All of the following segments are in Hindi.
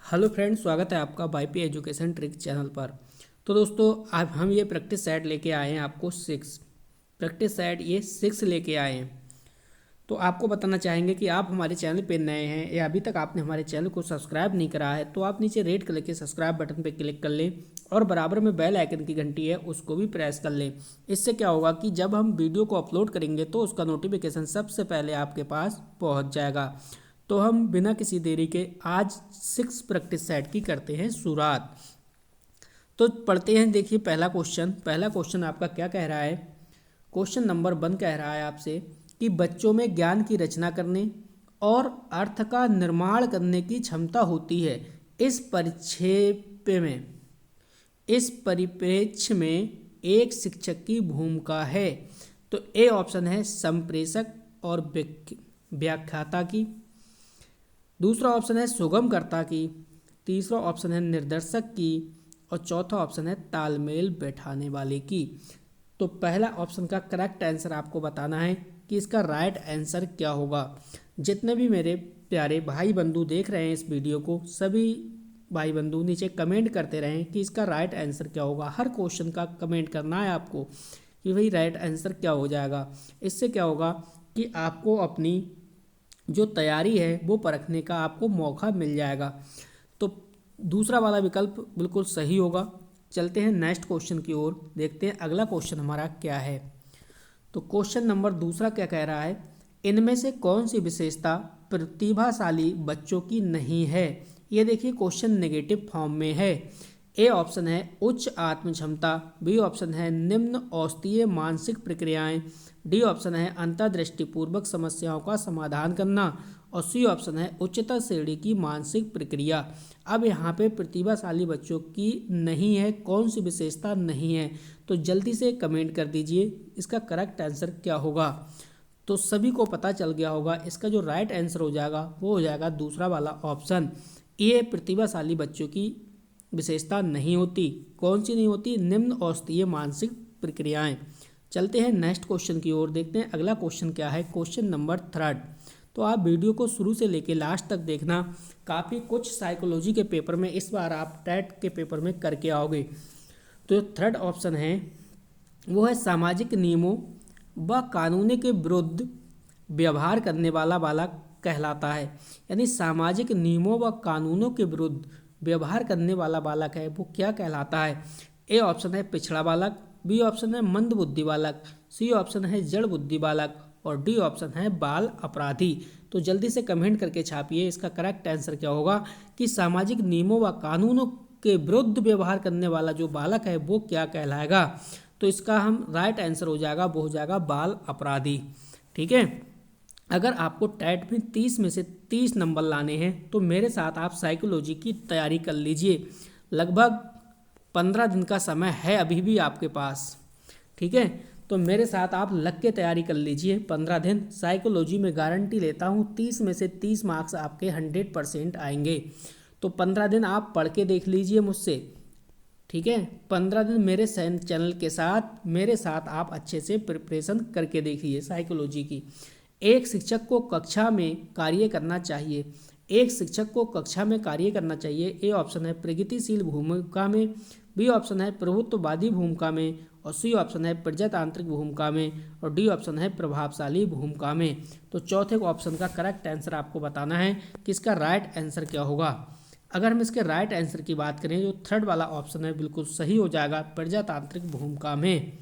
हेलो फ्रेंड्स, स्वागत है आपका वाईपी एजुकेशन ट्रिक चैनल पर। तो दोस्तों, आज हम ये प्रैक्टिस सेट लेके आए हैं आपको 6 प्रैक्टिस सेट ये 6 लेके आए हैं। तो आपको बताना चाहेंगे कि आप हमारे चैनल पे नए हैं या अभी तक आपने हमारे चैनल को सब्सक्राइब नहीं करा है तो आप नीचे रेड कलर के सब्सक्राइब बटन पे क्लिक कर लें और बराबर में बेल आइकन की घंटी है उसको भी प्रेस कर लें। इससे क्या होगा कि जब हम वीडियो को अपलोड करेंगे तो उसका नोटिफिकेशन सबसे पहले आपके पास पहुंच जाएगा। तो हम बिना किसी देरी के आज 6 प्रैक्टिस सेट की करते हैं शुरुआत। तो पढ़ते हैं। देखिए, पहला क्वेश्चन आपका क्या कह रहा है। क्वेश्चन नंबर 1 कह रहा है आपसे कि बच्चों में ज्ञान की रचना करने और अर्थ का निर्माण करने की क्षमता होती है। इस परिप्रेक्ष्य में इस परिप्रेक्ष्य में एक शिक्षक की भूमिका है। तो ए ऑप्शन है संप्रेषक और व्याख्याता की, दूसरा ऑप्शन है सुगमकर्ता की, तीसरा ऑप्शन है निर्देशक की और चौथा ऑप्शन है तालमेल बैठाने वाले की। तो पहला ऑप्शन का करेक्ट आंसर आपको बताना है कि इसका राइट आंसर क्या होगा। जितने भी मेरे प्यारे भाई बंधु देख रहे हैं इस वीडियो को, सभी भाई बंधु नीचे कमेंट करते रहें कि इसका राइट आंसर क्या होगा। हर क्वेश्चन का कमेंट करना है आपको कि भाई राइट आंसर क्या हो जाएगा। इससे क्या होगा कि आपको अपनी जो तैयारी है वो परखने का आपको मौका मिल जाएगा। तो दूसरा वाला विकल्प बिल्कुल सही होगा। चलते हैं नेक्स्ट क्वेश्चन की ओर, देखते हैं अगला क्वेश्चन हमारा क्या है। तो क्वेश्चन नंबर दूसरा क्या कह रहा है, इनमें से कौन सी विशेषता प्रतिभाशाली बच्चों की नहीं है। ये देखिए क्वेश्चन नेगेटिव फॉर्म में है। ए ऑप्शन है उच्च आत्म क्षमता, बी ऑप्शन है निम्न औस्तीय मानसिक प्रक्रियाएं, डी ऑप्शन है अंतर्दृष्टिपूर्वक समस्याओं का समाधान करना और सी ऑप्शन है उच्चतर श्रेणी की मानसिक प्रक्रिया। अब यहाँ पे प्रतिभाशाली बच्चों की नहीं है, कौन सी विशेषता नहीं है, तो जल्दी से कमेंट कर दीजिए इसका करेक्ट आंसर क्या होगा। तो सभी को पता चल गया होगा, इसका जो राइट आंसर हो जाएगा वो हो जाएगा दूसरा वाला ऑप्शन। ये प्रतिभाशाली बच्चों की विशेषता नहीं होती। कौन सी नहीं होती? निम्न औस्तीय मानसिक प्रक्रियाएं। चलते हैं नेक्स्ट क्वेश्चन की ओर, देखते हैं अगला क्वेश्चन क्या है। Question number 3। तो आप वीडियो को शुरू से लेकर लास्ट तक देखना। काफ़ी कुछ साइकोलॉजी के पेपर में इस बार आप टेट के पेपर में करके आओगे। तो थर्ड ऑप्शन है वो है सामाजिक नियमों व कानूनों के विरुद्ध व्यवहार करने वाला बालक कहलाता है। यानी सामाजिक नियमों व कानूनों के विरुद्ध व्यवहार करने वाला बालक है वो क्या कहलाता है। ए ऑप्शन है पिछड़ा बालक, बी ऑप्शन है मंद बुद्धि बालक, सी ऑप्शन है जड़ बुद्धि बालक और डी ऑप्शन है बाल अपराधी। तो जल्दी से कमेंट करके छापिए इसका करेक्ट आंसर क्या होगा कि सामाजिक नियमों व कानूनों के विरुद्ध व्यवहार करने वाला जो बालक है वो क्या कहलाएगा। तो इसका हम राइट आंसर हो जाएगा, वो हो जाएगा बाल अपराधी। ठीक है। अगर आपको टेट में 30 में से 30 नंबर लाने हैं तो मेरे साथ आप साइकोलॉजी की तैयारी कर लीजिए। लगभग 15 दिन का समय है अभी भी आपके पास। ठीक है, तो मेरे साथ आप लग के तैयारी कर लीजिए 15 दिन। साइकोलॉजी में गारंटी लेता हूँ 30 में से 30 मार्क्स आपके 100% आएंगे। तो 15 दिन आप पढ़ के देख लीजिए मुझसे। ठीक है, 15 दिन मेरे चैनल के साथ मेरे साथ आप अच्छे से प्रिपरेशन करके देखिए साइकोलॉजी की। एक शिक्षक को कक्षा में कार्य करना चाहिए। एक शिक्षक को कक्षा में कार्य करना चाहिए। ए ऑप्शन है प्रगतिशील भूमिका में, बी ऑप्शन है प्रभुत्ववादी भूमिका में और सी ऑप्शन है प्रजातांत्रिक भूमिका में और डी ऑप्शन है प्रभावशाली भूमिका में। तो चौथे ऑप्शन का करेक्ट आंसर आपको बताना है कि इसका राइट आंसर क्या होगा। अगर हम इसके राइट आंसर की बात करें जो थर्ड वाला ऑप्शन है बिल्कुल सही हो जाएगा, प्रजातांत्रिक भूमिका में।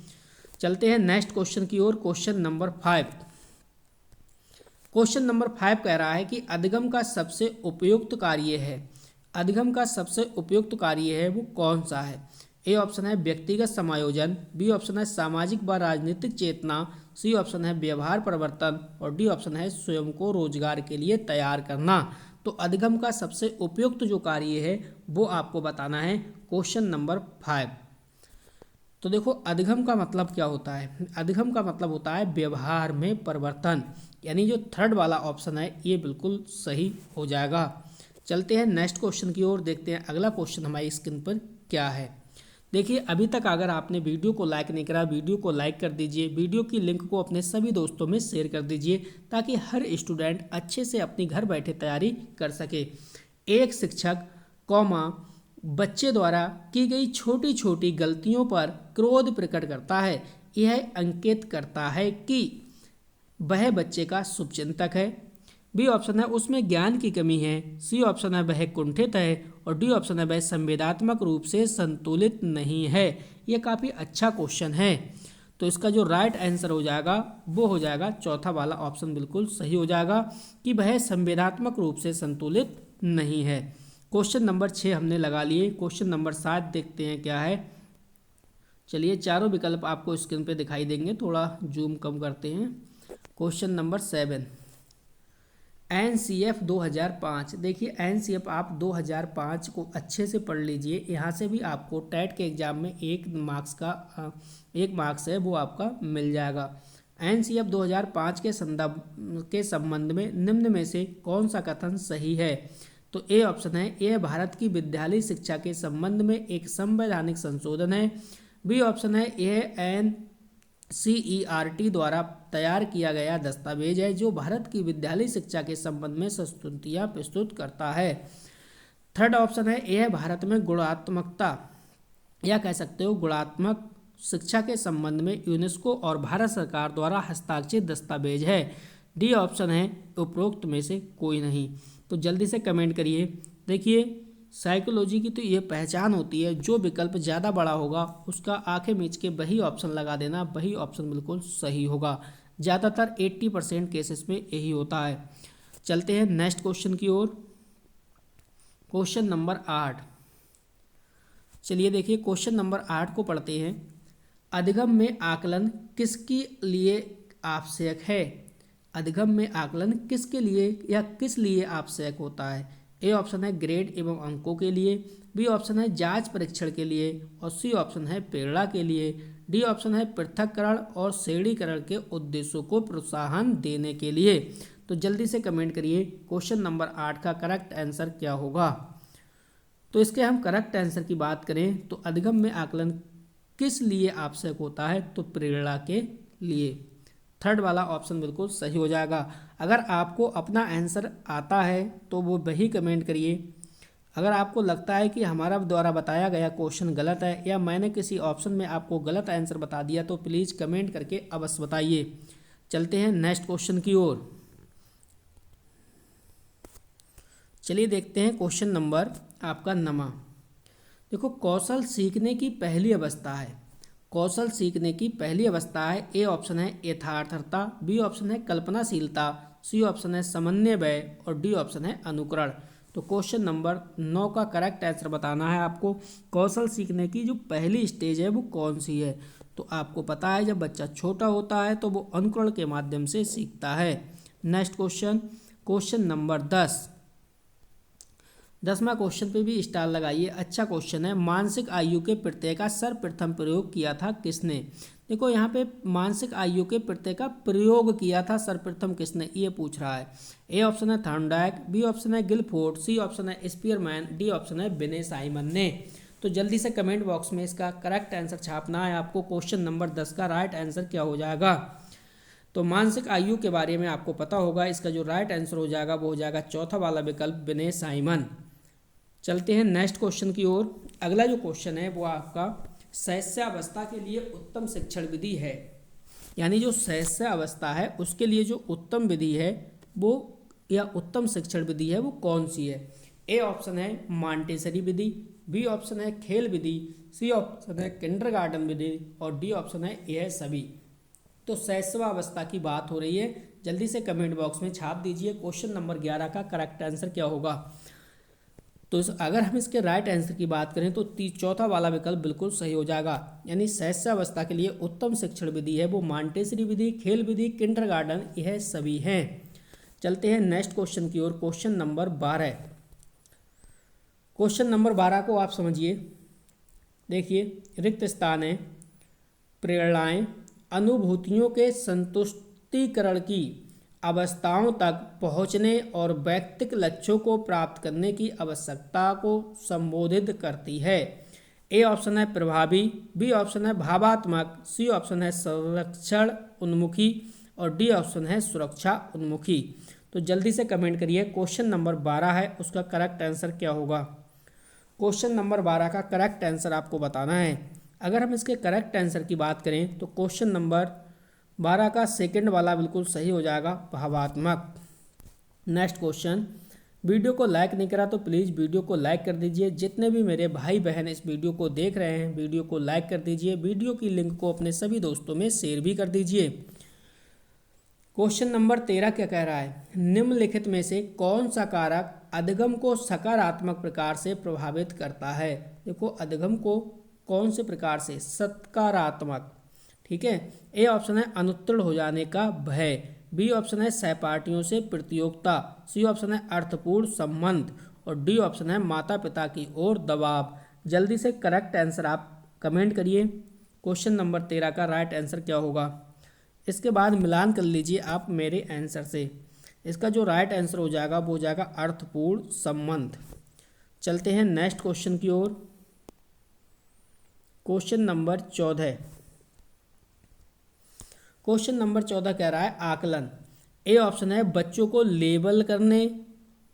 चलते हैं नेक्स्ट क्वेश्चन की ओर। Question number 5। क्वेश्चन नंबर 5 कह रहा है कि अधिगम का सबसे उपयुक्त कार्य है। अधिगम का सबसे उपयुक्त कार्य है वो कौन सा है। ए ऑप्शन है व्यक्तिगत समायोजन, बी ऑप्शन है सामाजिक व राजनीतिक चेतना, सी ऑप्शन है व्यवहार परिवर्तन और डी ऑप्शन है स्वयं को रोजगार के लिए तैयार करना। तो अधिगम का सबसे उपयुक्त जो कार्य है वो आपको बताना है। Question number 5। तो देखो अधिगम का मतलब क्या होता है। अधिगम का मतलब होता है व्यवहार में परिवर्तन। यानी जो थर्ड वाला ऑप्शन है ये बिल्कुल सही हो जाएगा। चलते हैं नेक्स्ट क्वेश्चन की ओर, देखते हैं अगला क्वेश्चन हमारी स्क्रीन पर क्या है। देखिए, अभी तक अगर आपने वीडियो को लाइक नहीं करा, वीडियो को लाइक कर दीजिए। वीडियो की लिंक को अपने सभी दोस्तों में शेयर कर दीजिए ताकि हर स्टूडेंट अच्छे से अपनी घर बैठे तैयारी कर सके। एक शिक्षक कौमा बच्चे द्वारा की गई छोटी छोटी गलतियों पर क्रोध प्रकट करता है। यह अंकित करता है कि वह बच्चे का शुभचिंतक है। बी ऑप्शन है उसमें ज्ञान की कमी है। सी ऑप्शन है वह कुंठित है। और डी ऑप्शन है वह संवेदनात्मक रूप से संतुलित नहीं है। यह काफ़ी अच्छा क्वेश्चन है। तो इसका जो राइट आंसर हो जाएगा वो हो जाएगा चौथा वाला ऑप्शन, बिल्कुल सही हो जाएगा कि वह संवेदनात्मक रूप से संतुलित नहीं है। क्वेश्चन नंबर 6 हमने लगा लिए। क्वेश्चन नंबर 7 देखते हैं क्या है। चलिए चारों विकल्प आपको स्क्रीन पे दिखाई देंगे, थोड़ा जूम कम करते हैं। Question number 7 NCF 2005। देखिए NCF आप 2005 को अच्छे से पढ़ लीजिए। यहाँ से भी आपको टेट के एग्ज़ाम में एक मार्क्स है वो आपका मिल जाएगा। NCF 2005 के संबंध में निम्न में से कौन सा कथन सही है। तो ए ऑप्शन है यह भारत की विद्यालय शिक्षा के संबंध में एक संवैधानिक संशोधन है। बी ऑप्शन है यह NCERT द्वारा तैयार किया गया दस्तावेज है जो भारत की विद्यालय शिक्षा के संबंध में संस्तुतियाँ प्रस्तुत करता है। थर्ड ऑप्शन है यह भारत में गुणात्मकता या कह सकते हो गुणात्मक शिक्षा के संबंध में यूनेस्को और भारत सरकार द्वारा हस्ताक्षरित दस्तावेज है। डी ऑप्शन है उपरोक्त में से कोई नहीं। तो जल्दी से कमेंट करिए। देखिए साइकोलॉजी की तो ये पहचान होती है, जो विकल्प ज़्यादा बड़ा होगा उसका आंखें मीच के वही ऑप्शन लगा देना, वही ऑप्शन बिल्कुल सही होगा। ज़्यादातर 80% केसेस में यही होता है। चलते हैं नेक्स्ट क्वेश्चन की ओर। Question number 8। चलिए देखिए क्वेश्चन नंबर 8 को पढ़ते हैं। अधिगम में आकलन किसके लिए आवश्यक है। अधिगम में आकलन किसके लिए या किस लिए आवश्यक होता है। ए ऑप्शन है ग्रेड एवं अंकों के लिए। बी ऑप्शन है जांच परीक्षण के लिए। और सी ऑप्शन है प्रेरणा के लिए। डी ऑप्शन है पृथक्करण और श्रेणीकरण के उद्देश्यों को प्रोत्साहन देने के लिए। तो जल्दी से कमेंट करिए क्वेश्चन नंबर 8 का करेक्ट आंसर क्या होगा। तो इसके हम करेक्ट आंसर की बात करें तो अधिगम में आकलन किस लिए आवश्यक होता है, तो प्रेरणा के लिए। थर्ड वाला ऑप्शन बिल्कुल सही हो जाएगा। अगर आपको अपना आंसर आता है तो वो वही कमेंट करिए। अगर आपको लगता है कि हमारा द्वारा बताया गया क्वेश्चन गलत है या मैंने किसी ऑप्शन में आपको गलत आंसर बता दिया तो प्लीज़ कमेंट करके अवश्य बताइए। चलते हैं नेक्स्ट क्वेश्चन की ओर। चलिए देखते हैं क्वेश्चन नंबर आपका 9। देखो कौशल सीखने की पहली अवस्था है। कौशल सीखने की पहली अवस्था है। ए ऑप्शन है यथार्थता। बी ऑप्शन है कल्पनाशीलता। सी ऑप्शन है समन्वय और डी ऑप्शन है अनुकरण। तो क्वेश्चन नंबर 9 का करेक्ट आंसर बताना है आपको। कौशल सीखने की जो पहली स्टेज है वो कौन सी है। तो आपको पता है जब बच्चा छोटा होता है तो वो अनुकरण के माध्यम से सीखता है। Next question, question number 10। 10वां क्वेश्चन पे भी स्टार लगाइए, अच्छा क्वेश्चन है। मानसिक आयु के प्रत्यय का सर्वप्रथम प्रयोग किया था किसने। देखो यहाँ पे मानसिक आयु के प्रत्यय का प्रयोग किया था सर्वप्रथम किसने, ये पूछ रहा है। ए ऑप्शन है थॉर्नडाइक। बी ऑप्शन है गिलफोर्ड। सी ऑप्शन है स्पीयरमैन। डी ऑप्शन है विनय साइमन ने। तो जल्दी से कमेंट बॉक्स में इसका करेक्ट आंसर छापना है आपको। क्वेश्चन नंबर 10 का राइट आंसर क्या हो जाएगा। तो मानसिक आयु के बारे में आपको पता होगा, इसका जो राइट आंसर हो जाएगा वो हो जाएगा चौथा वाला विकल्प विनय साइमन। चलते हैं नेक्स्ट क्वेश्चन की ओर। अगला जो क्वेश्चन है वो आपका शैशवावस्था के लिए उत्तम शिक्षण विधि है। यानी जो शैशवावस्था है उसके लिए जो उत्तम विधि है वो या उत्तम शिक्षण विधि है वो कौन सी है। ए ऑप्शन है मॉन्टेसरी विधि। बी ऑप्शन है खेल विधि। सी ऑप्शन है किंडरगार्टन विधि और डी ऑप्शन है यह सभी। तो शैशवावस्था की बात हो रही है, जल्दी से कमेंट बॉक्स में छाप दीजिए क्वेश्चन नंबर 11 का करेक्ट आंसर क्या होगा। तो अगर हम इसके राइट आंसर की बात करें तो चौथा वाला विकल्प बिल्कुल सही हो जाएगा। यानी शैशवावस्था के लिए उत्तम शिक्षण विधि है वो मॉन्टेसरी विधि, खेल विधि, किंडरगार्टन, यह सभी हैं। चलते हैं नेक्स्ट क्वेश्चन की ओर। Question number 12। क्वेश्चन नंबर 12 को आप समझिए। देखिए रिक्त स्थान है, प्रेरणाएं, अनुभूतियों के संतुष्टिकरण की अवस्थाओं तक पहुँचने और व्यक्तिगत लक्ष्यों को प्राप्त करने की आवश्यकता को संबोधित करती है। ए ऑप्शन है प्रभावी। बी ऑप्शन है भावात्मक। सी ऑप्शन है संरक्षण उन्मुखी और डी ऑप्शन है सुरक्षा उन्मुखी। तो जल्दी से कमेंट करिए क्वेश्चन नंबर 12 है उसका करेक्ट आंसर क्या होगा। क्वेश्चन नंबर 12 का करेक्ट आंसर आपको बताना है। अगर हम इसके करेक्ट आंसर की बात करें तो क्वेश्चन नंबर 12 का सेकंड वाला बिल्कुल सही हो जाएगा, भावात्मक। नेक्स्ट क्वेश्चन, वीडियो को लाइक नहीं करा तो प्लीज़ वीडियो को लाइक कर दीजिए। जितने भी मेरे भाई बहन इस वीडियो को देख रहे हैं वीडियो को लाइक कर दीजिए। वीडियो की लिंक को अपने सभी दोस्तों में शेयर भी कर दीजिए। क्वेश्चन नंबर 13 क्या कह रहा है, निम्नलिखित में से कौन सा कारक अधिगम को सकारात्मक प्रकार से प्रभावित करता है। देखो अधिगम को कौन से प्रकार से, सकारात्मक। ठीक है, ए ऑप्शन है अनुत्तीर्ण हो जाने का भय, बी ऑप्शन है सहपाठियों से प्रतियोगिता, सी ऑप्शन है अर्थपूर्ण संबंध और डी ऑप्शन है माता पिता की ओर दबाव। जल्दी से करेक्ट आंसर आप कमेंट करिए। क्वेश्चन नंबर 13 का राइट आंसर क्या होगा, इसके बाद मिलान कर लीजिए आप मेरे आंसर से। इसका जो राइट आंसर हो जाएगा वो हो जाएगा अर्थपूर्ण संबंध। चलते हैं नेक्स्ट क्वेश्चन की ओर। क्वेश्चन नंबर 14, क्वेश्चन नंबर 14 कह रहा है आकलन। ए ऑप्शन है बच्चों को लेबल करने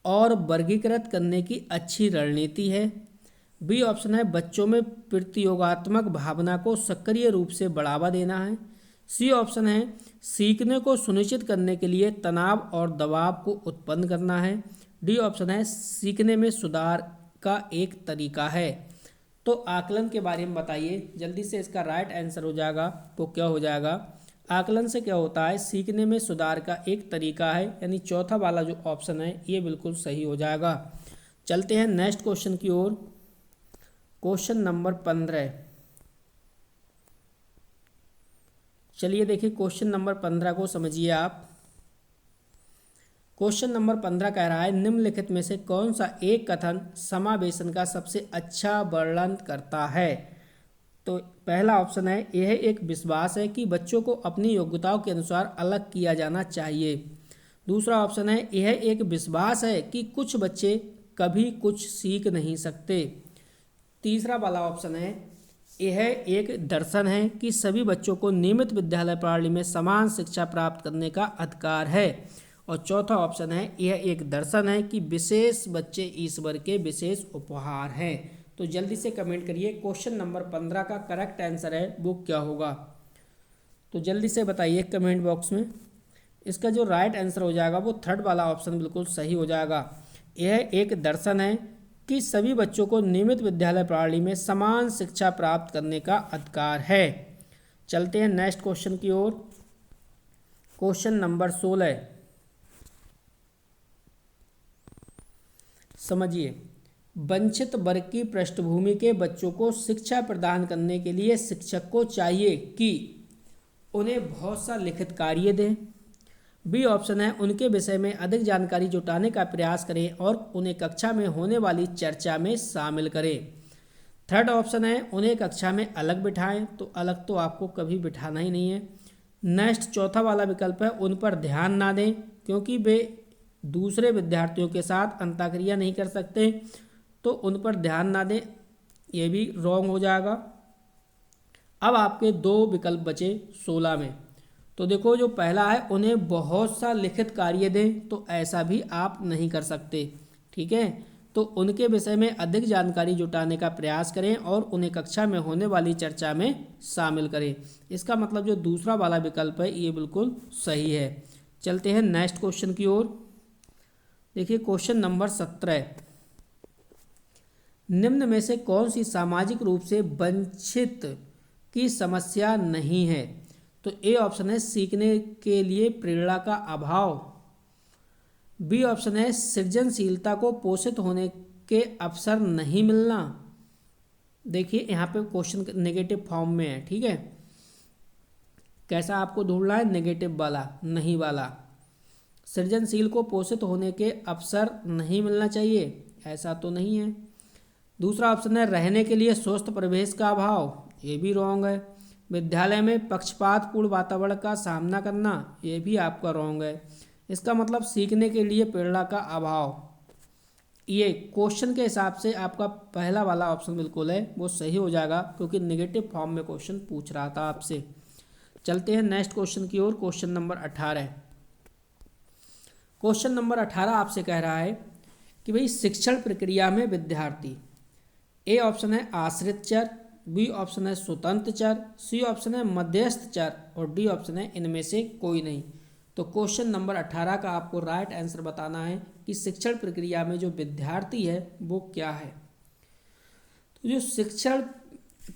और वर्गीकृत करने की अच्छी रणनीति है, बी ऑप्शन है बच्चों में प्रतियोगात्मक भावना को सक्रिय रूप से बढ़ावा देना है, सी ऑप्शन है सीखने को सुनिश्चित करने के लिए तनाव और दबाव को उत्पन्न करना है, डी ऑप्शन है सीखने में सुधार का एक तरीका है। तो आकलन के बारे में बताइए जल्दी से। इसका राइट आंसर हो जाएगा वो क्या हो जाएगा, आकलन से क्या होता है, सीखने में सुधार का एक तरीका है, यानी चौथा वाला जो ऑप्शन है ये बिल्कुल सही हो जाएगा। चलते हैं नेक्स्ट क्वेश्चन की ओर। क्वेश्चन नंबर 15, चलिए देखिए क्वेश्चन नंबर 15 को समझिए आप। क्वेश्चन नंबर 15 कह रहा है निम्नलिखित में से कौन सा एक कथन समावेशन का सबसे अच्छा वर्णन करता है। तो पहला ऑप्शन है यह एक विश्वास है कि बच्चों को अपनी योग्यताओं के अनुसार अलग किया जाना चाहिए, दूसरा ऑप्शन है यह एक विश्वास है कि कुछ बच्चे कभी कुछ सीख नहीं सकते, तीसरा वाला ऑप्शन है यह एक दर्शन है कि सभी बच्चों को नियमित विद्यालय प्रणाली में समान शिक्षा प्राप्त करने का अधिकार है, और चौथा ऑप्शन है यह एक दर्शन है कि विशेष बच्चे ईश्वर के विशेष उपहार हैं। तो जल्दी से कमेंट करिए क्वेश्चन नंबर 15 का करेक्ट आंसर है वो क्या होगा। तो जल्दी से बताइए कमेंट बॉक्स में। इसका जो राइट आंसर हो जाएगा वो थर्ड वाला ऑप्शन बिल्कुल सही हो जाएगा। यह एक दर्शन है कि सभी बच्चों को नियमित विद्यालय प्रणाली में समान शिक्षा प्राप्त करने का अधिकार है। चलते हैं नेक्स्ट क्वेश्चन की ओर। क्वेश्चन नंबर 16, समझिए वंचित वर्ग की पृष्ठभूमि के बच्चों को शिक्षा प्रदान करने के लिए शिक्षक को चाहिए कि उन्हें बहुत सा लिखित कार्य दें, बी ऑप्शन है उनके विषय में अधिक जानकारी जुटाने का प्रयास करें और उन्हें कक्षा में होने वाली चर्चा में शामिल करें, थर्ड ऑप्शन है उन्हें कक्षा में अलग बिठाएं। तो अलग तो आपको कभी बिठाना ही नहीं है। नेक्स्ट चौथा वाला विकल्प है उन पर ध्यान ना दें क्योंकि वे दूसरे विद्यार्थियों के साथ अंतःक्रिया नहीं कर सकते, तो उन पर ध्यान ना दें, ये भी रॉन्ग हो जाएगा। अब आपके दो विकल्प बचे 16 में। तो देखो जो पहला है उन्हें बहुत सा लिखित कार्य दें, तो ऐसा भी आप नहीं कर सकते। ठीक है, तो उनके विषय में अधिक जानकारी जुटाने का प्रयास करें और उन्हें कक्षा में होने वाली चर्चा में शामिल करें। इसका मतलब जो दूसरा वाला विकल्प है ये बिल्कुल सही है। चलते हैं नेक्स्ट क्वेश्चन की ओर। देखिए क्वेश्चन नंबर 17, निम्न में से कौन सी सामाजिक रूप से वंचित की समस्या नहीं है। तो ए ऑप्शन है सीखने के लिए प्रेरणा का अभाव, बी ऑप्शन है सृजनशीलता को पोषित होने के अवसर नहीं मिलना। देखिए यहाँ पे क्वेश्चन नेगेटिव फॉर्म में है। ठीक है, कैसा आपको ढूंढना है, नेगेटिव वाला, नहीं वाला। सृजनशील को पोषित होने के अवसर नहीं मिलना चाहिए, ऐसा तो नहीं है। दूसरा ऑप्शन है रहने के लिए स्वस्थ परिवेश का अभाव, ये भी रॉन्ग है। विद्यालय में पक्षपातपूर्ण वातावरण का सामना करना, ये भी आपका रॉन्ग है। इसका मतलब सीखने के लिए प्रेरणा का अभाव। ये क्वेश्चन के हिसाब से आपका पहला वाला ऑप्शन बिल्कुल है वो सही हो जाएगा क्योंकि नेगेटिव फॉर्म में क्वेश्चन पूछ रहा था आपसे। चलते हैं नेक्स्ट क्वेश्चन की ओर। क्वेश्चन नंबर 18, क्वेश्चन नंबर 18 आपसे कह रहा है कि भाई शिक्षण प्रक्रिया में विद्यार्थी ए ऑप्शन है आश्रित चर, बी ऑप्शन है स्वतंत्र चर, सी ऑप्शन है मध्यस्थ चर और डी ऑप्शन है इनमें से कोई नहीं। तो क्वेश्चन नंबर 18 का आपको राइट आंसर बताना है कि शिक्षण प्रक्रिया में जो विद्यार्थी है वो क्या है। तो जो शिक्षण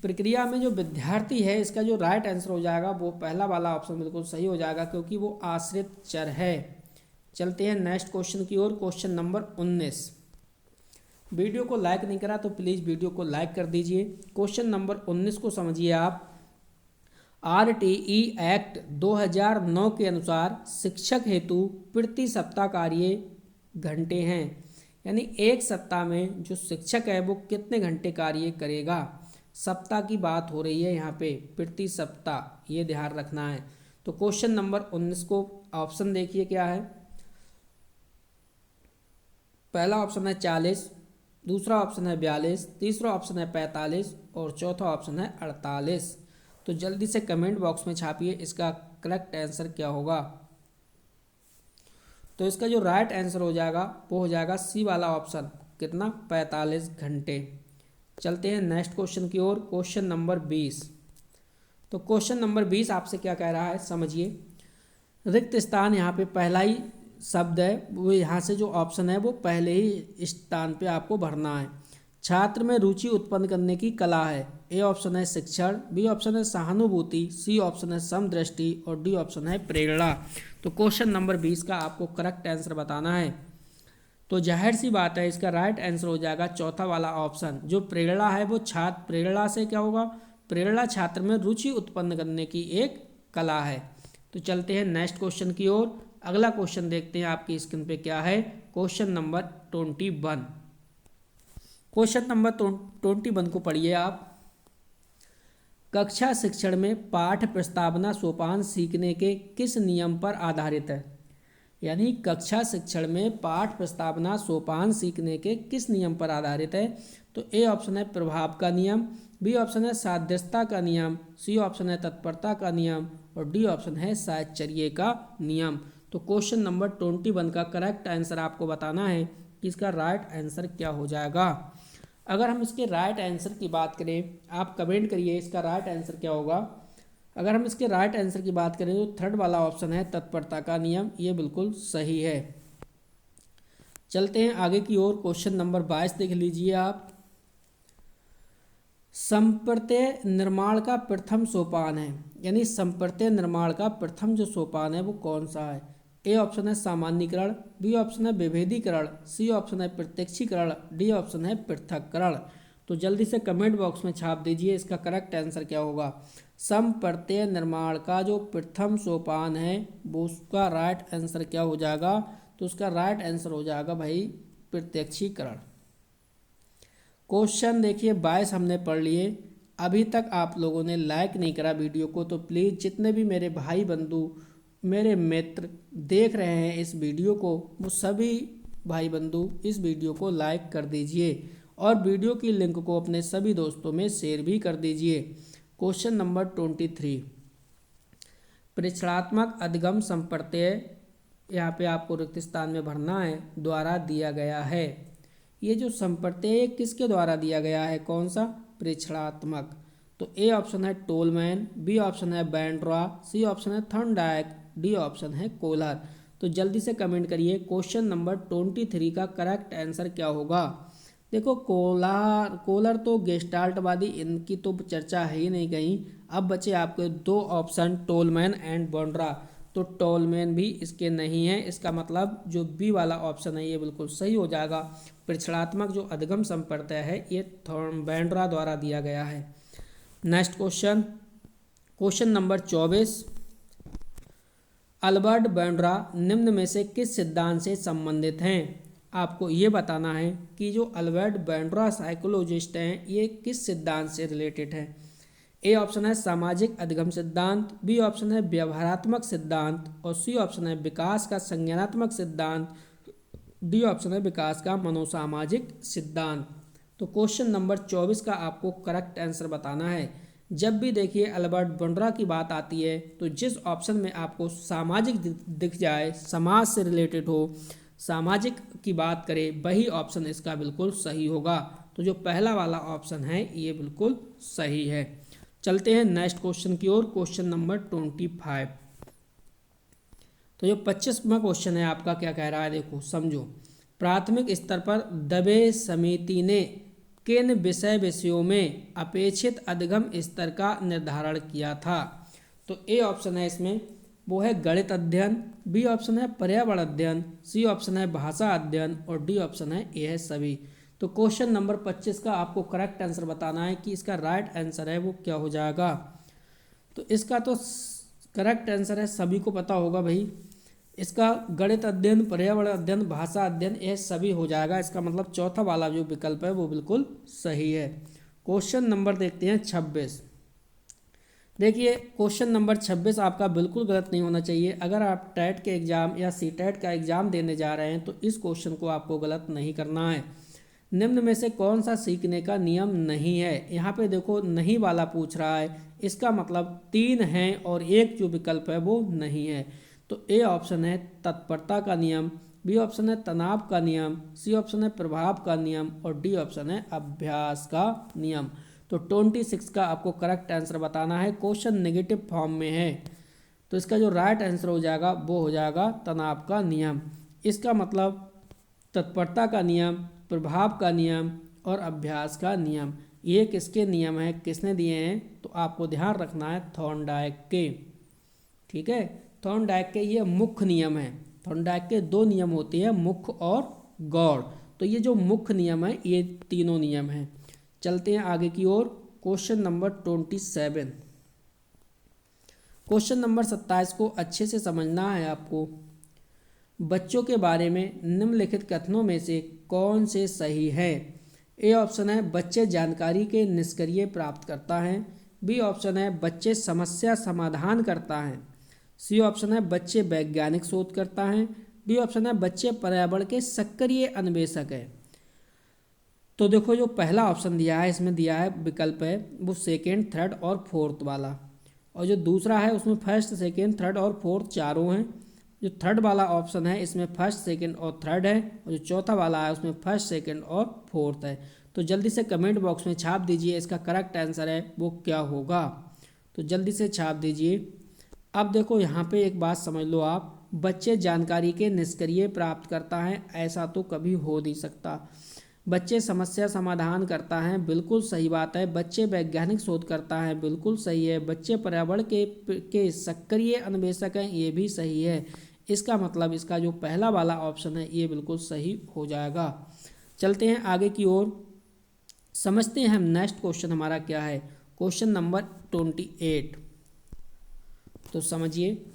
प्रक्रिया में जो विद्यार्थी है इसका जो राइट आंसर हो जाएगा वो पहला वाला ऑप्शन बिल्कुल सही हो जाएगा, क्योंकि वो आश्रित चर है। चलते हैं नेक्स्ट क्वेश्चन की ओर। Question number 19। वीडियो को लाइक नहीं करा तो प्लीज़ वीडियो को लाइक कर दीजिए। क्वेश्चन नंबर 19 को समझिए आप। RTE एक्ट 2009 के अनुसार शिक्षक हेतु प्रति सप्ताह कार्य घंटे हैं, यानी एक सप्ताह में जो शिक्षक है वो कितने घंटे कार्य करेगा। सप्ताह की बात हो रही है यहाँ पे, प्रति सप्ताह, ये ध्यान रखना है। तो क्वेश्चन नंबर 19 को ऑप्शन देखिए क्या है। पहला ऑप्शन है 40, दूसरा ऑप्शन है 42, तीसरा ऑप्शन है 45 और चौथा ऑप्शन है 48। तो जल्दी से कमेंट बॉक्स में छापिए इसका करेक्ट आंसर क्या होगा। तो इसका जो राइट आंसर हो जाएगा वो हो जाएगा सी वाला ऑप्शन, कितना, 45 घंटे। चलते हैं नेक्स्ट क्वेश्चन की ओर। Question number 20। तो क्वेश्चन नंबर 20 आपसे क्या कह रहा है समझिए। रिक्त स्थान यहाँ पे पहला ही शब्द है, वो यहाँ से जो ऑप्शन है वो पहले ही स्थान पे आपको भरना है। छात्र में रुचि उत्पन्न करने की कला है। ए ऑप्शन है शिक्षण, बी ऑप्शन है सहानुभूति, सी ऑप्शन है समदृष्टि और डी ऑप्शन है प्रेरणा। तो क्वेश्चन नंबर 20 का आपको करेक्ट आंसर बताना है। तो जाहिर सी बात है इसका राइट आंसर हो जाएगा चौथा वाला ऑप्शन। जो प्रेरणा है वो छात्र, प्रेरणा से क्या होगा, प्रेरणा छात्र में रुचि उत्पन्न करने की एक कला है। तो चलते हैं नेक्स्ट क्वेश्चन की ओर। अगला क्वेश्चन देखते हैं आपकी स्क्रीन पे क्या है। Question number 21। क्वेश्चन नंबर 21 को पढ़िए आप। कक्षा शिक्षण में पाठ प्रस्तावना सोपान सीखने के किस नियम पर आधारित है, यानी कक्षा शिक्षण में पाठ प्रस्तावना सोपान सीखने के किस नियम पर आधारित है। तो ए ऑप्शन है प्रभाव का नियम, बी ऑप्शन है साध्यता का नियम, सी ऑप्शन है तत्परता का नियम और डी ऑप्शन है साहचर्य का नियम। तो क्वेश्चन नंबर 21 का करेक्ट आंसर आपको बताना है कि इसका राइट आंसर क्या हो जाएगा। अगर हम इसके राइट आंसर की बात करें, आप कमेंट करिए इसका राइट आंसर क्या होगा। अगर हम इसके राइट आंसर की बात करें तो थर्ड वाला ऑप्शन है तत्परता का नियम, ये बिल्कुल सही है। चलते हैं आगे की ओर। क्वेश्चन नंबर 22 देख लीजिए आप। संप्रत्यय निर्माण का प्रथम सोपान है, यानी संप्रत्यय निर्माण का प्रथम जो सोपान है वो कौन सा है। ए ऑप्शन है सामान्यीकरण, बी ऑप्शन है विभेदीकरण, सी ऑप्शन है प्रत्यक्षीकरण, डी ऑप्शन है पृथक्करण। तो जल्दी से कमेंट बॉक्स में छाप दीजिए इसका करेक्ट आंसर क्या होगा। समप्रत्यय निर्माण का जो प्रथम सोपान है वो उसका राइट आंसर क्या हो जाएगा। तो उसका राइट आंसर हो जाएगा भाई प्रत्यक्षीकरण। क्वेश्चन देखिए 22 हमने पढ़ लिए। अभी तक आप लोगों ने लाइक नहीं करा वीडियो को, तो प्लीज़ जितने भी मेरे भाई बंधु, मेरे मित्र देख रहे हैं इस वीडियो को, वो सभी भाई बंधु इस वीडियो को लाइक कर दीजिए और वीडियो की लिंक को अपने सभी दोस्तों में शेयर भी कर दीजिए। Question number 23। परीक्षणात्मक अधिगम संप्रत्यय, यहाँ पे आपको रिक्त स्थान में भरना है, द्वारा दिया गया है। ये जो संप्रत्यय किसके द्वारा दिया गया है, कौन सा, परीक्षणात्मक। तो ए ऑप्शन है टोलमैन, बी ऑप्शन है बैंड्रा, सी ऑप्शन है थॉर्नडाइक, डी ऑप्शन है कोलर। तो जल्दी से कमेंट करिए क्वेश्चन नंबर 23 का करेक्ट आंसर क्या होगा। देखो कोलर तो गेस्टाल्टवादी, इनकी तो चर्चा है ही नहीं कहीं। अब बचे आपके दो ऑप्शन टोलमैन एंड बैंड्रा। तो टोलमैन भी इसके नहीं है, इसका मतलब जो बी वाला ऑप्शन है ये बिल्कुल सही हो जाएगा। परीक्षणात्मक जो अधिगम संप्रत्यय है ये बैंड्रा द्वारा दिया गया है। Next question, question number 24। Albert Bandra निम्न में से किस सिद्धांत से संबंधित हैं। आपको ये बताना है कि जो अल्बर्ट बैंड्रा साइकोलॉजिस्ट हैं ये किस सिद्धांत से रिलेटेड है। ए ऑप्शन है सामाजिक अधिगम सिद्धांत, बी ऑप्शन है व्यवहारात्मक सिद्धांत और सी ऑप्शन है विकास का संज्ञानात्मक सिद्धांत, डी ऑप्शन है विकास का मनोसामाजिक सिद्धांत। तो क्वेश्चन नंबर 24 का आपको करेक्ट आंसर बताना है। जब भी देखिए अल्बर्ट बैंड्रा की बात आती है तो जिस ऑप्शन में आपको सामाजिक दिख जाए, समाज से रिलेटेड हो, सामाजिक की बात करें, वही ऑप्शन इसका बिल्कुल सही होगा। तो जो पहला वाला ऑप्शन है ये बिल्कुल सही है। चलते हैं नेक्स्ट क्वेश्चन की ओर, क्वेश्चन नंबर 25। तो जो 25वां क्वेश्चन है आपका क्या कह रहा है, देखो समझो। प्राथमिक स्तर पर दबे समिति ने किन विषयों में अपेक्षित अधिगम स्तर का निर्धारण किया था? तो ए ऑप्शन है इसमें, वो है गणित अध्ययन, बी ऑप्शन है पर्यावरण अध्ययन, सी ऑप्शन है भाषा अध्ययन और डी ऑप्शन है ए है सभी। तो क्वेश्चन नंबर 25 का आपको करेक्ट आंसर बताना है कि इसका राइट आंसर है वो क्या हो जाएगा। तो इसका तो करेक्ट आंसर है, सभी को पता होगा भाई, इसका गणित अध्ययन, पर्यावरण अध्ययन, भाषा अध्ययन यह सभी हो जाएगा। इसका मतलब चौथा वाला जो विकल्प है वो बिल्कुल सही है। क्वेश्चन नंबर देखते हैं 26। देखिए क्वेश्चन नंबर 26 आपका बिल्कुल गलत नहीं होना चाहिए। अगर आप टेट के एग्ज़ाम या सी टेट का एग्ज़ाम देने जा रहे हैं तो इस क्वेश्चन को आपको गलत नहीं करना है। निम्न में से कौन सा सीखने का नियम नहीं है? यहाँ पे देखो नहीं वाला पूछ रहा है, इसका मतलब 3 हैं और एक जो विकल्प है वो नहीं है। तो ए ऑप्शन है तत्परता का नियम, बी ऑप्शन है तनाव का नियम, सी ऑप्शन है प्रभाव का नियम और डी ऑप्शन है अभ्यास का नियम। तो 26 का आपको करेक्ट आंसर बताना है। क्वेश्चन नेगेटिव फॉर्म में है तो इसका जो राइट आंसर हो जाएगा वो हो जाएगा तनाव का नियम। इसका मतलब तत्परता का नियम, प्रभाव का नियम और अभ्यास का नियम, ये किसके नियम है, किसने दिए हैं? तो आपको ध्यान रखना है थॉर्नडाइक के। ठीक है, थॉर्नडाइक के ये मुख्य नियम है। थॉर्नडाइक के 2 नियम होते हैं, मुख्य और गौड़। तो ये जो मुख्य नियम है ये तीनों नियम हैं। चलते हैं आगे की ओर, क्वेश्चन नंबर 27। क्वेश्चन नंबर 27 को अच्छे से समझना है आपको। बच्चों के बारे में निम्नलिखित कथनों में से कौन से सही है? ए ऑप्शन है बच्चे जानकारी के निष्क्रिय प्राप्त करता है, बी ऑप्शन है बच्चे समस्या समाधान करता है, सी ऑप्शन है बच्चे वैज्ञानिक शोध करता है, डी ऑप्शन है बच्चे पर्यावरण के सक्रिय अन्वेषक है। तो देखो जो पहला ऑप्शन दिया है इसमें दिया है विकल्प है वो सेकेंड, थर्ड और फोर्थ वाला, और जो दूसरा है उसमें फर्स्ट, सेकेंड, थर्ड और फोर्थ चारों हैं। जो थर्ड वाला ऑप्शन है इसमें फर्स्ट, सेकेंड और थर्ड है, और जो चौथा वाला है उसमें फर्स्ट, सेकेंड और फोर्थ है। तो जल्दी से कमेंट बॉक्स में छाप दीजिए इसका करेक्ट आंसर है वो क्या होगा। तो जल्दी से छाप दीजिए। अब देखो यहाँ पे एक बात समझ लो आप, बच्चे जानकारी के निष्क्रिय प्राप्त करता है, ऐसा तो कभी हो नहीं सकता। बच्चे समस्या समाधान करता है, बिल्कुल सही बात है। बच्चे वैज्ञानिक शोध करता है, बिल्कुल सही है। बच्चे पर्यावरण के सक्रिय अन्वेषक हैं, ये भी सही है। इसका मतलब इसका जो पहला वाला ऑप्शन है ये बिल्कुल सही हो जाएगा। चलते हैं आगे की ओर, समझते हैं हम नेक्स्ट क्वेश्चन हमारा क्या है। Question number 28। तो समझिए,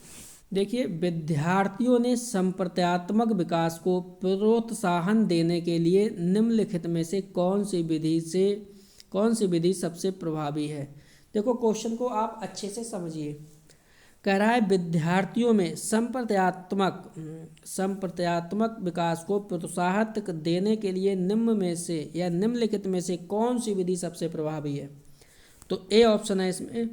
देखिए विद्यार्थियों ने संप्रत्यात्मक विकास को प्रोत्साहन देने के लिए निम्नलिखित में से कौन सी विधि सबसे प्रभावी है? देखो क्वेश्चन को आप अच्छे से समझिए। कह रहा है विद्यार्थियों में संप्रत्यात्मक विकास को प्रोत्साहित देने के लिए निम्नलिखित में से कौन सी विधि सबसे प्रभावी है? तो ए ऑप्शन है इसमें,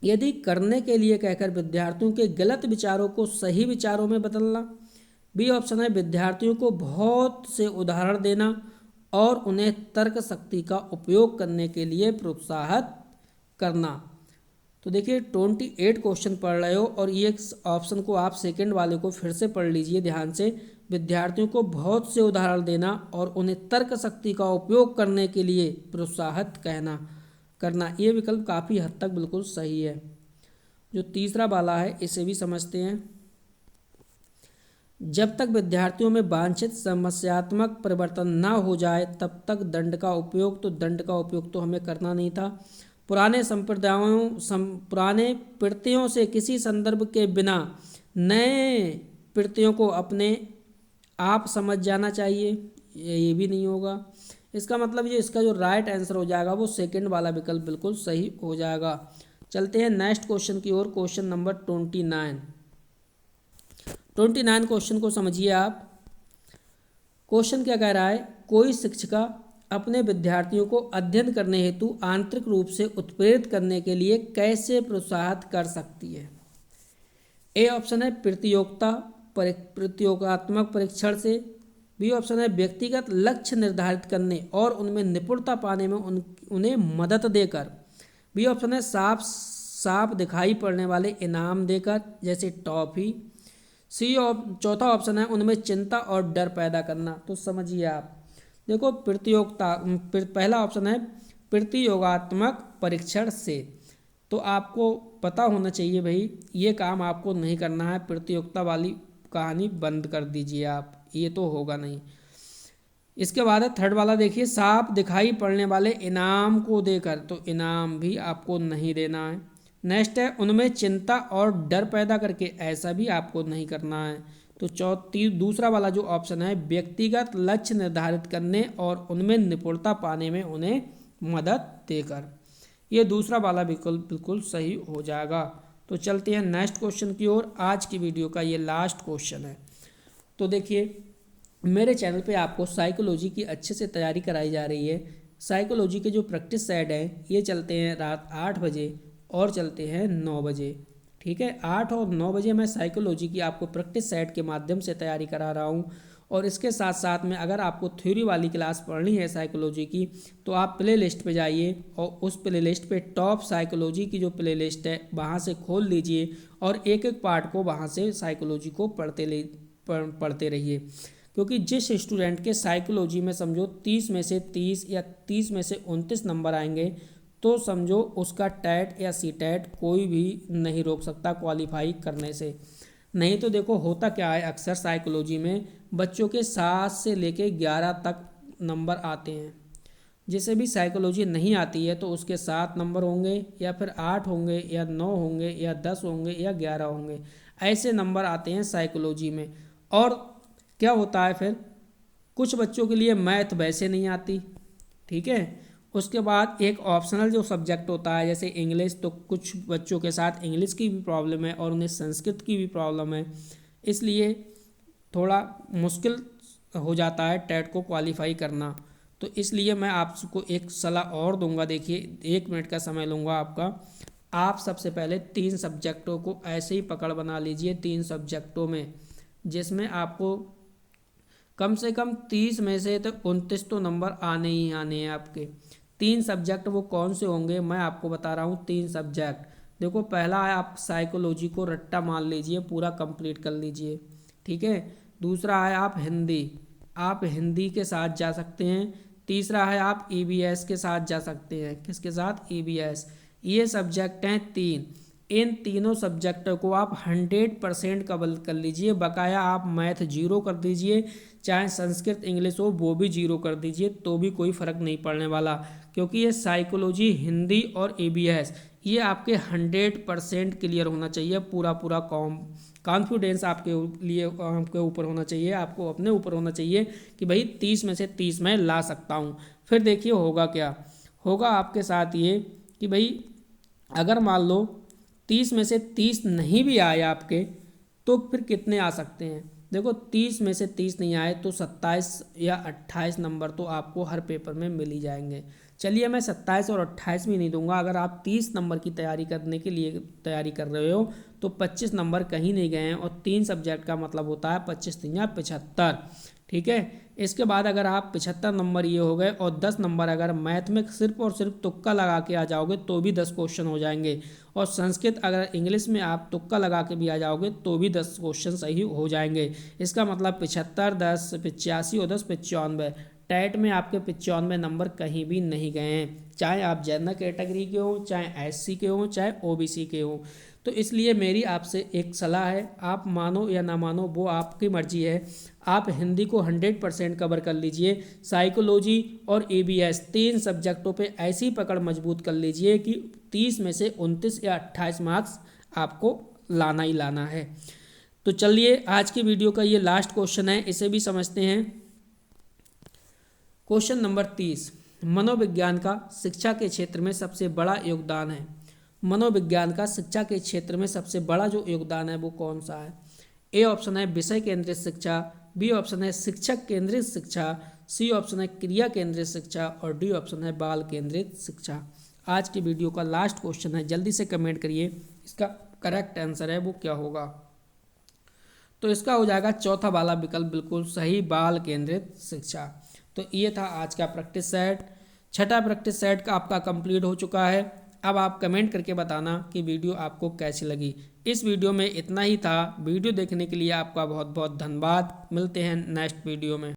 यदि करने के लिए कहकर विद्यार्थियों के गलत विचारों को सही विचारों में बदलना, बी ऑप्शन है विद्यार्थियों को बहुत से उदाहरण देना और उन्हें तर्क शक्ति का उपयोग करने के लिए प्रोत्साहित करना। तो देखिए 28 क्वेश्चन पढ़ रहे हो और ये ऑप्शन को आप सेकंड वाले को फिर से पढ़ लीजिए ध्यान से। विद्यार्थियों को बहुत से उदाहरण देना और उन्हें तर्क शक्ति का उपयोग करने के लिए प्रोत्साहित करना, ये विकल्प काफ़ी हद तक बिल्कुल सही है। जो तीसरा वाला है इसे भी समझते हैं। जब तक विद्यार्थियों में वांछित समस्यात्मक परिवर्तन ना हो जाए तब तक दंड का उपयोग तो हमें करना नहीं था। पुराने प्रत्ययों से किसी संदर्भ के बिना नए प्रत्ययों को अपने आप समझ जाना चाहिए, ये भी नहीं होगा। इसका मतलब ये इसका जो राइट आंसर हो जाएगा वो सेकंड वाला विकल्प बिल्कुल सही हो जाएगा। चलते हैं नेक्स्ट क्वेश्चन की ओर, क्वेश्चन नंबर 29 क्वेश्चन को समझिए आप। क्वेश्चन क्या कह रहा है, कोई शिक्षिका अपने विद्यार्थियों को अध्ययन करने हेतु आंतरिक रूप से उत्प्रेरित करने के लिए कैसे प्रोत्साहित कर सकती है? ए ऑप्शन है प्रतियोगात्मक परीक्षण से, बी ऑप्शन है व्यक्तिगत लक्ष्य निर्धारित करने और उनमें निपुणता पाने में उन्हें मदद देकर। बी ऑप्शन है साफ साफ दिखाई पड़ने वाले इनाम देकर, जैसे टॉफी। चौथा ऑप्शन है उनमें चिंता और डर पैदा करना। तो समझिए आप, देखो प्रतियोगिता, पहला ऑप्शन है प्रतियोगात्मक परीक्षण से। तो आपको पता होना चाहिए भाई, ये काम आपको नहीं करना है, प्रतियोगिता वाली कहानी बंद कर दीजिए आप, ये तो होगा नहीं। इसके बाद है थर्ड वाला, देखिए साफ दिखाई पड़ने वाले इनाम को देकर, तो इनाम भी आपको नहीं देना है। नेक्स्ट है उनमें चिंता और डर पैदा करके, ऐसा भी आपको नहीं करना है। तो दूसरा वाला जो ऑप्शन है व्यक्तिगत लक्ष्य निर्धारित करने और उनमें निपुणता पाने में उन्हें मदद देकर, ये दूसरा वाला बिल्कुल सही हो जाएगा। तो चलते हैं नेक्स्ट क्वेश्चन की ओर। आज की वीडियो का ये लास्ट क्वेश्चन है। तो देखिए मेरे चैनल पे आपको साइकोलॉजी की अच्छे से तैयारी कराई जा रही है। साइकोलॉजी के जो प्रैक्टिस सेट हैं ये चलते हैं रात 8 बजे और चलते हैं 9 बजे। ठीक है, 8 और 9 बजे मैं साइकोलॉजी की आपको प्रैक्टिस सेट के माध्यम से तैयारी करा रहा हूँ। और इसके साथ साथ में अगर आपको थ्योरी वाली क्लास पढ़नी है साइकोलॉजी की, तो आप प्ले लिस्ट पर जाइए और उस प्ले लिस्ट पर टॉप साइकोलॉजी की जो प्ले लिस्ट है वहाँ से खोल लीजिए और एक एक पार्ट को वहाँ से साइकोलॉजी को पढ़ते रहिए। क्योंकि जिस स्टूडेंट के साइकोलॉजी में समझो 30 में से 30 या 30 में से 29 नंबर आएंगे, तो समझो उसका टैट या सी टैट कोई भी नहीं रोक सकता क्वालिफाई करने से। नहीं तो देखो होता क्या है, अक्सर साइकोलॉजी में बच्चों के 7 से लेके 11 तक नंबर आते हैं। जिसे भी साइकोलॉजी नहीं आती है तो उसके 7 नंबर होंगे या फिर 8 होंगे या 9 होंगे या 10 होंगे या 11 होंगे, ऐसे नंबर आते हैं साइकोलॉजी में। और क्या होता है फिर, कुछ बच्चों के लिए मैथ वैसे नहीं आती, ठीक है। उसके बाद एक ऑप्शनल जो सब्जेक्ट होता है जैसे इंग्लिश, तो कुछ बच्चों के साथ इंग्लिश की भी प्रॉब्लम है और उन्हें संस्कृत की भी प्रॉब्लम है, इसलिए थोड़ा मुश्किल हो जाता है टेट को क्वालिफाई करना। तो इसलिए मैं आपको एक सलाह और दूंगा, देखिए 1 मिनट का समय लूँगा आपका। आप सबसे पहले 3 सब्जेक्टों को ऐसे ही पकड़ बना लीजिए, 3 सब्जेक्टों में जिसमें आपको कम से कम 30 में से तो 29 तो नंबर आने ही आने हैं आपके। 3 सब्जेक्ट वो कौन से होंगे मैं आपको बता रहा हूँ। 3 सब्जेक्ट देखो, पहला है आप साइकोलॉजी को रट्टा मान लीजिए, पूरा कंप्लीट कर लीजिए, ठीक है। दूसरा है आप हिंदी, आप हिंदी के साथ जा सकते हैं। तीसरा है आप ईवीएस के साथ जा सकते हैं। किसके साथ? ईवीएस। ये सब्जेक्ट हैं 3। इन तीनों सब्जेक्टों को आप 100% कवर कर लीजिए, बकाया आप मैथ 0 कर दीजिए, चाहे संस्कृत इंग्लिश हो वो भी 0 कर दीजिए, तो भी कोई फ़र्क नहीं पड़ने वाला। क्योंकि ये साइकोलॉजी, हिंदी और ईवीएस ये आपके 100% क्लियर होना चाहिए। पूरा कॉन्फिडेंस आपके लिए आपके ऊपर होना चाहिए, आपको अपने ऊपर होना चाहिए कि भाई 30 में से 30 मैं ला सकता हूँ। फिर देखिए होगा क्या, होगा आपके साथ ये कि भाई अगर मान लो 30 में से 30 नहीं भी आए आपके, तो फिर कितने आ सकते हैं? देखो 30 में से 30 नहीं आए तो 27 या 28 नंबर तो आपको हर पेपर में मिल ही जाएंगे। चलिए मैं 27 और 28 भी नहीं दूंगा, अगर आप 30 नंबर की तैयारी करने के लिए तैयारी कर रहे हो तो 25 नंबर कहीं नहीं गए हैं, और 3 सब्जेक्ट का मतलब होता है 25 या 75, ठीक है। इसके बाद अगर आप 75 नंबर ये हो गए और 10 नंबर अगर मैथ में सिर्फ और सिर्फ तुक्का लगा के आ जाओगे तो भी 10 क्वेश्चन हो जाएंगे, और संस्कृत अगर इंग्लिश में आप तुक्का लगा के भी आ जाओगे तो भी 10 क्वेश्चन सही हो जाएंगे। इसका मतलब 75, 10, 85 और 10 95। टैट में आपके 95 नंबर कहीं भी नहीं गए हैं, चाहे आप जनरल कैटेगरी के हो, चाहे एससी के हो, चाहे ओबीसी के हो। तो इसलिए मेरी आपसे एक सलाह है, आप मानो या ना मानो वो आपकी मर्जी है, आप हिंदी को 100% कवर कर लीजिए। साइकोलॉजी और ईवीएस 3 सब्जेक्टों पे ऐसी पकड़ मजबूत कर लीजिए कि 30 में से 29 या 28 मार्क्स आपको लाना ही लाना है। तो चलिए आज की वीडियो का ये लास्ट क्वेश्चन है, इसे भी समझते हैं। क्वेश्चन नंबर 30, मनोविज्ञान का शिक्षा के क्षेत्र में सबसे बड़ा योगदान है। मनोविज्ञान का शिक्षा के क्षेत्र में सबसे बड़ा जो योगदान है वो कौन सा है? ए ऑप्शन है विषय केंद्रित शिक्षा, बी ऑप्शन है शिक्षक केंद्रित शिक्षा, सी ऑप्शन है क्रिया केंद्रित शिक्षा, और डी ऑप्शन है बाल केंद्रित शिक्षा। आज की वीडियो का लास्ट क्वेश्चन है, जल्दी से कमेंट करिए इसका करेक्ट आंसर है वो क्या होगा। तो इसका हो जाएगा चौथा वाला विकल्प बिल्कुल सही, बाल केंद्रित शिक्षा। तो ये था आज का प्रैक्टिस सेट। छठा प्रैक्टिस सेट का आपका कंप्लीट हो चुका है। अब आप कमेंट करके बताना कि वीडियो आपको कैसी लगी। इस वीडियो में इतना ही था। वीडियो देखने के लिए आपका बहुत बहुत धन्यवाद। मिलते हैं नेक्स्ट वीडियो में।